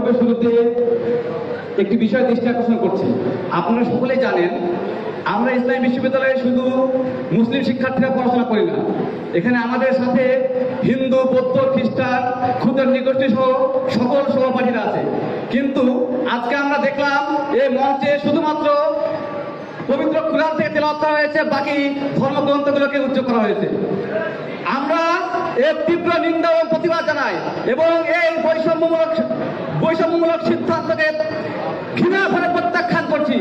বক্তব্যের শুরুতে একটি বিষয় দৃষ্টি আকর্ষণ করছি। আপনারা সকলেই জানেন, আমরা ইসলামী বিশ্ববিদ্যালয়ে শুধু মুসলিম শিক্ষার্থীরা পড়াশোনা করি না, এখানে আমাদের সাথে হিন্দু, বৌদ্ধ, খ্রিস্টান, ক্ষুদ্র নৃগোষ্ঠী সহ সকল সহপাঠীরা আছে। কিন্তু আজকে আমরা দেখলাম এই মঞ্চে শুধুমাত্র পবিত্র কুরআন থেকে তেলাওয়াত করা হয়েছে, বাকি ধর্মগ্রন্থগুলোকে উচ্চ করা হয়েছে। আমরা এর তীব্র নিন্দা ও প্রতিবাদ জানাই এবং এই বৈষম্যমূলক সিদ্ধান্তকে ঘৃণা করে প্রত্যাখ্যান করছি।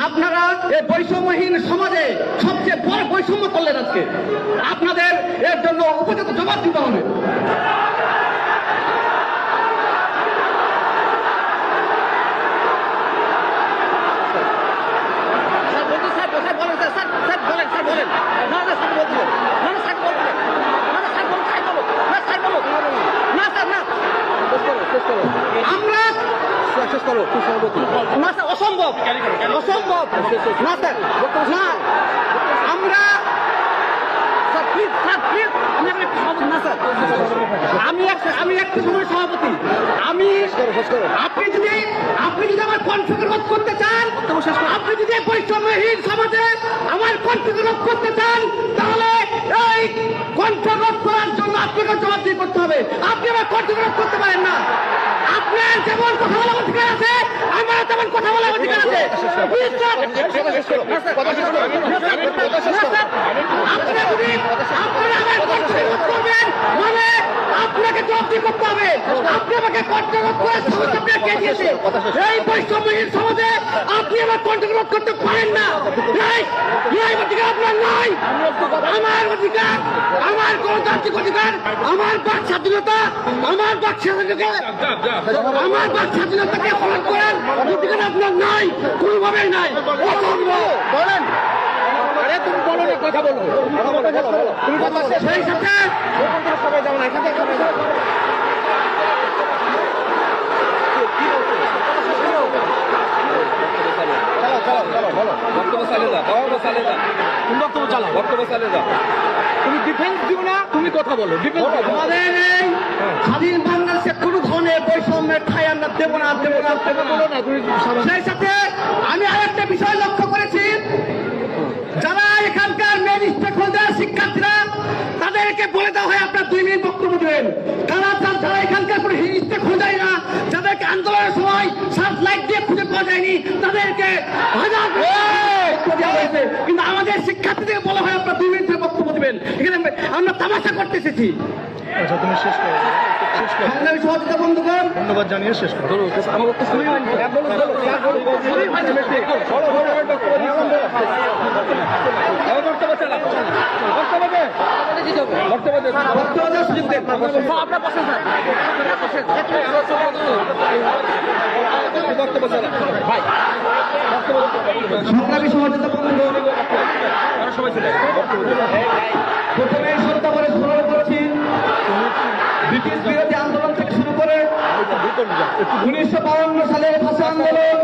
আপনারা এই বৈষম্যহীন সমাজে সবচেয়ে বড় বৈষম্য করলেন আজকে, আপনাদের এর জন্য উপযুক্ত জবাব দিতে হবে। আমরা অসম্ভব অসম্ভব না স্যার, না আমরা আমি একটা সময় সভাপতি, আপনি যদি আমার কণ্ঠকে রোধ করতে চান, আপনি যদি বৈষম্যহীন সমাজে আমার কণ্ঠকে রোধ করতে চান, তাহলে এই কণ্ঠ রোধ করার জন্য আপনাকে জবাবদিহি করতে হবে। আপনি আমার কণ্ঠকে রোধ করতে পারেন না। আপনার যেমন কথা বলার অধিকার আছে, আমার তেমন কথা বলার অধিকার আছে। আপনারা আমার কণ্ঠকে রোধ করবেন মানে আপনাকে জবাবদিহি করতে হবে। আপনি আমাকে কণ্ঠরোধ করে সমস্যা কে দিয়েছে? এই বৈষম্যহীন সমাজে আপনি আমার কণ্ঠকে রোধ করতে পারেন না। এই অধিকার আপনার নাই। আমার অধিকার, আমার গণতান্ত্রিক অধিকার, আমার বাক স্বাধীনতা, আমার বাক স্বাধীনতাকে পালন করেন অধিকার আপনার নাই, কোনোভাবেই নাই। বলেন, আরে তুমি বলো না, কথা বলো, তুমি কথা সেই সাথে সবাই যাও না, এখানে তুমি ডিফেন্স দিও না, তুমি কথা বলো। আমাদের এই স্বাধীন বাংলাদেশে কোনো ধরনের বৈষম্যের ঠাই আমরা দেবো না, দেবো না, দেবো বলো না। সেই সাথে আমি আরেকটা বিষয় লক্ষ্য করেছি, যারা এখানকার মেন স্টেক হোল্ডার শিক্ষার্থীরা, তাদেরকে বলে দেওয়া হয় আপনার 2 মিনিট বক্তব্য দেবেন। যারা এখানকার কোনো স্টেক হোল্ডার না, যাদেরকে আন্দোলনের সময় সার্চ লাইট দিয়ে খুঁজে পাওয়া যায়নি, তাদেরকে হাজার দেওয়া হয়েছে। কিন্তু আমাদের শিক্ষার্থীদের বলা হয় আপনার 2 মিনিটের বক্তব্য দেবেন। এখানে আমরা তামাশা করতে এসেছি। আচ্ছা, তুমি শেষ করো। সংগ্রামী সহযোগিতা বন্ধুগণ, ধন্যবাদ জানিয়ে শেষ করো। সংগ্রামী সহযোগিতা বন্ধুগণ, প্রথমে সত্য করে স্মরণ করছি, ব্রিটিশ বিরোধী আন্দোলন থেকে শুরু করে 1952 সালের ভাষা আন্দোলন,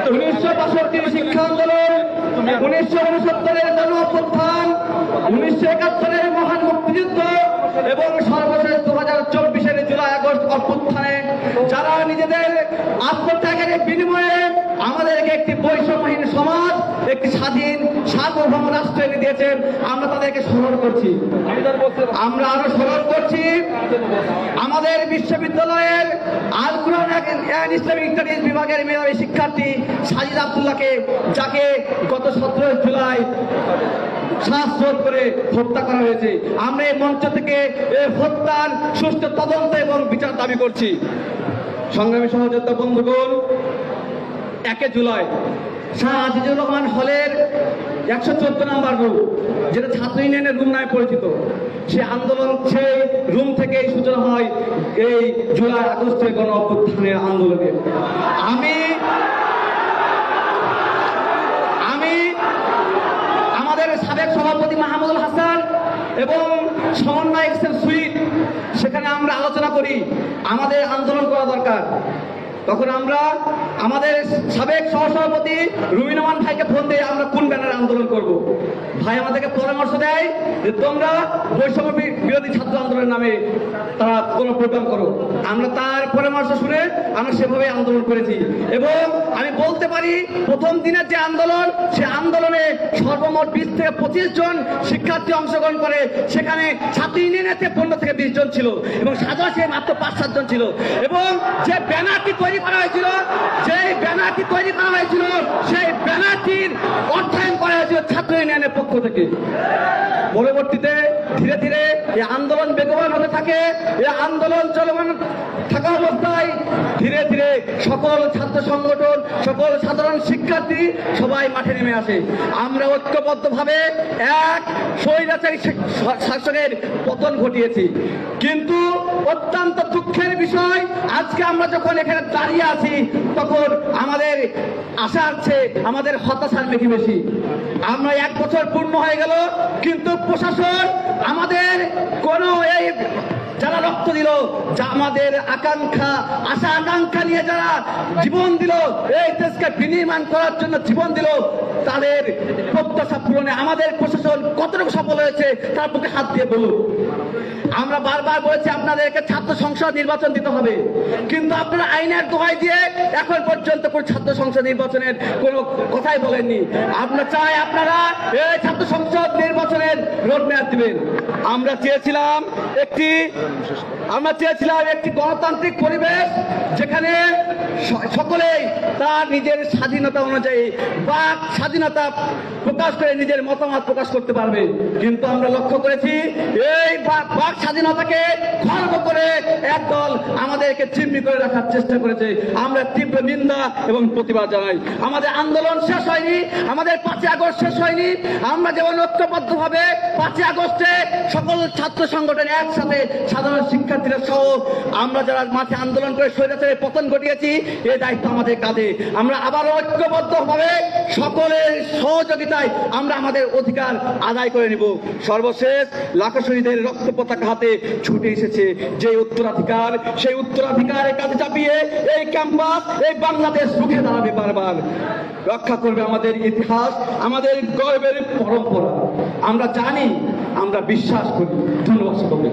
1965 শিক্ষা আন্দোলন, 1969 গণ অভ্যুত্থান, 1971 মহান মুক্তিযুদ্ধ এবং সর্বশেষ 2024 জুলাই আগস্ট অভ্যুত্থানে যারা নিজেদের আত্মত্যাগের বিনিময়ে আমাদেরকে একটি বৈষম্যহীন সমাজ, একটি স্বাধীন সার্বভৌম রাষ্ট্র এনে দিয়েছেন, আমরা তাদেরকে স্মরণ করছি। আমরা আরো স্মরণ করছি আমাদের বিশ্ববিদ্যালয়ের আল কুরআন এন্ড ইসলামিক স্টাডিজ বিভাগের মেধাবী শিক্ষার্থী সাজিদ আব্দুল্লাহকে, যাকে গত 17 জুলাই শ্বাসরোধ করে হত্যা করা হয়েছে। আমরা এই মঞ্চ থেকে এই হত্যার সুষ্ঠু তদন্ত এবং বিচার দাবি করছি। সংগ্রামী সহযোদ্ধা বন্ধুগণ, 1 জুলাই শাহ আজিজুর রহমান হলের 114 নম্বর রুম, যেটা ছাত্র ইউনিয়নের রুম নামে পরিচিত, সে আন্দোলন, সেই রুম থেকেই সূচনা হয় এই জুলাই আগস্টের গণ অভ্যুত্থানের আন্দোলনে। আমি আমাদের সাবেক সভাপতি মাহমুদুল হাসান এবং সমন্বয়ক সুইট, সেখানে আমরা আলোচনা করি আমাদের আন্দোলন করা দরকার। তখন আমরা আমাদের সাবেক সহসভাপতি রুমিনুমান ভাইকে ফোন দিয়ে আমরা কোন ব্যানারে আন্দোলন করব। ভাই আমাদেরকে পরামর্শ দেয় যে তোমরা বৈষম্য বিরোধী ছাত্র আন্দোলনের নামে তারা কোনো প্রোগ্রাম করো। আমরা তার পরামর্শ শুনে আমরা সেভাবে আন্দোলন করেছি এবং আমি বলতে পারি প্রথম দিনের যে আন্দোলন, সে আন্দোলনে সর্বমোট 20 থেকে 25 জন শিক্ষার্থী অংশগ্রহণ করে। সেখানে ছাত্র ইউনিয়নেতে 15 থেকে 20 জন ছিল এবং সাধারণ সে মাত্র 5-7 জন ছিল। এবং যে ব্যানারটি তৈরি করা হয়েছিল, সেই ব্যানারটির অর্থায়ন করা হয়েছিল ছাত্র ইউনিয়নের পক্ষ থেকে। পরবর্তীতে ধীরে ধীরে এই আন্দোলন বেগবান হতে থাকে। এই আন্দোলন চলমান থাকা অবস্থায় ধীরে ধীরে সকল ছাত্র সংগঠন, সকল সাধারণ শিক্ষার্থী সবাই মাঠে নেমে আসে। আমরা ঐক্যবদ্ধভাবে এক স্বৈরাচারী শাসকের পতন ঘটিয়েছি। কিন্তু অত্যন্ত দুঃখের বিষয়, আজকে আমরা যখন এখানে দাঁড়িয়ে আছি তখন আমাদের আশার চেয়ে আমাদের হতাশার মেঘি বেশি। আমরা 1 বছর পূর্ণ হয়ে গেল, কিন্তু প্রশাসন আমাদের কোনো এই যারা রক্ত দিল, যা আমাদের আকাঙ্ক্ষা আশা আকাঙ্ক্ষা নিয়ে যারা জীবন দিল, এই দেশকে বিনির্মাণ করার জন্য জীবন দিল, তাদের প্রত্যাশা পূরণে আমাদের প্রশাসন কতটুকু সফল হয়েছে তার বুকে হাত দিয়ে বলুন। আমরা বারবার বলেছি আপনাদেরকে ছাত্র সংসদ নির্বাচন দিতে হবে, কিন্তু আপনারা আইনের দোহাই দিয়ে এখন পর্যন্ত কোনো ছাত্র সংসদ নির্বাচনের কোনো কথাই বলেননি। আমরা চাই আপনারা এই ছাত্র সংসদ নির্বাচনের রোডম্যাপ দিবেন। আমরা চেয়েছিলাম একটি গণতান্ত্রিক পরিবেশ, যেখানে সকলেই তার নিজের স্বাধীনতা অনুযায়ী বাক স্বাধীনতা প্রকাশ করে নিজের মতামত প্রকাশ করতে পারবে। কিন্তু আমরা লক্ষ্য করেছি এই বাক স্বাধীনতাকে খর্ব করে একদল আমাদেরকে জিম্মি করে রাখার চেষ্টা করেছে। আমরা তীব্র নিন্দা এবং প্রতিবাদ জানাই। আমাদের আন্দোলন শেষ হয়নি, আমাদের 5ই আগস্ট শেষ হয়নি। আমরা যেমন ঐক্যবদ্ধভাবে 5ই আগস্টে সকল ছাত্র সংগঠন একসাথে সাধারণ শিক্ষার্থীরা সহ আমরা যারা মাঠে আন্দোলন করে স্বৈরাচারের পতন ঘটিয়েছি, এই দায়িত্ব আমাদের কাঁধে। আমরা আবারও ঐক্যবদ্ধভাবে সকলের সহযোগিতায় আমরা আমাদের অধিকার আদায় করে নিব। সর্বশেষ লাখো শহীদের রক্ত পতাকা হাতে ছুটে এসেছে যে উত্তরাধিকার, সেই উত্তরাধিকারের কাছে চাপিয়ে এই ক্যাম্পাস, এই বাংলাদেশ রুখে দাঁড়াবে, বারবার রক্ষা করবে আমাদের ইতিহাস, আমাদের গর্বের পরম্পরা। আমরা জানি, আমরা বিশ্বাস করি। ধন্যবাদ সকলকে।